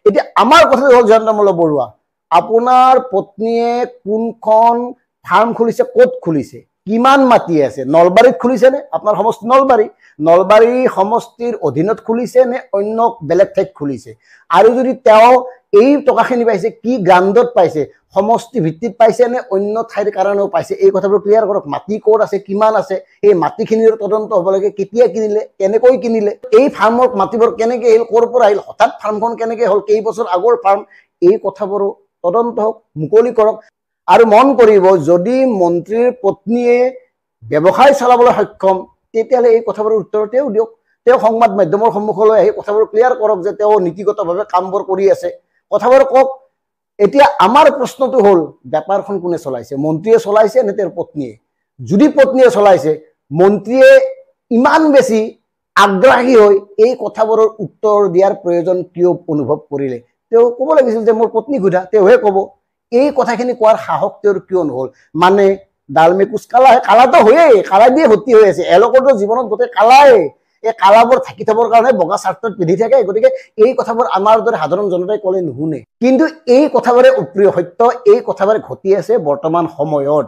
এতিয়া আমাৰ কথাটো হ'ল জয়ন্তমল্ল বৰুৱা, আপোনাৰ পত্নীয়ে কোনখন ফাৰ্ম খুলিছে, ক'ত খুলিছে, কিমান মাটি আছে, নলবাৰীত খুলিছে নে? আপোনাৰ সমষ্টি নলবাৰী সমষ্টিৰ অধীনত খুলিছে নে অন্য বেলেগ ঠাইত খুলিছে? আৰু যদি তেওঁ এই টকাখিনি পাইছে কি গ্ৰাণ্ডত পাইছে, সমষ্টি ভিত্তিত পাইছে নে অন্য ঠাইৰ কাৰণেও পাইছে, এই কথাবোৰ ক্লিয়াৰ কৰক। মাটি ক'ত আছে, কিমান আছে, এই মাটিখিনিৰ তদন্ত হ'ব লাগে। কেতিয়া কিনিলে, কেনেকৈ কিনিলে, এই ফাৰ্মৰ মাটিবোৰ কেনেকৈ আহিল, ক'ৰ পৰা আহিল, হঠাৎ ফাৰ্মখন কেনেকৈ হ'ল, কেইবছৰ আগৰ ফাৰ্ম, এই কথাবোৰো তদন্ত হওক, মুকলি কৰক। আৰু মন কৰিব, যদি মন্ত্ৰীৰ পত্নীয়ে ব্যৱসায় চলাবলৈ সক্ষম, তেতিয়াহ'লে এই কথাবোৰৰ উত্তৰ তেওঁ দিয়ক। তেওঁ সংবাদ মাধ্যমৰ সন্মুখলৈ আহি কথাবোৰ ক্লিয়াৰ কৰক যে তেওঁ নীতিগতভাৱে কামবোৰ কৰি আছে, কথাবোৰ কওক। এতিয়া আমাৰ প্ৰশ্নটো হ'ল, বেপাৰখন কোনে চলাইছে, মন্ত্ৰীয়ে চলাইছে নে তেওঁৰ পত্নীয়ে? যদি পত্নীয়ে চলাইছে, মন্ত্ৰীয়ে ইমান বেছি আগ্ৰাহী হৈ এই কথাবোৰৰ উত্তৰ দিয়াৰ প্ৰয়োজন কিয় অনুভৱ কৰিলে? তেওঁ ক'ব লাগিছিল যে মোৰ পত্নী সোধা, তেওঁহে ক'ব। এই কথাখিনি কোৱাৰ সাহস তেওঁৰ কিয় নহ'ল? মানে ডালমে কুচ কালা, কালাটো হয়েই, কালা দিয়ে ভৰ্তি হৈ আছে, এওঁলোকৰতো জীৱনত গোটেই কালাই। এই কালাবোৰ ঢাকি থবৰ কাৰণে বগা চাৰ্টত পিন্ধি থাকে। গতিকে এই কথাবোৰ আমাৰ দৰে সাধাৰণ জনতাই ক'লে নুশুনে। কিন্তু এই কথাবোৰে অপ্ৰিয় সত্য, এই কথাবোৰ ঘটি আছে বৰ্তমান সময়ত।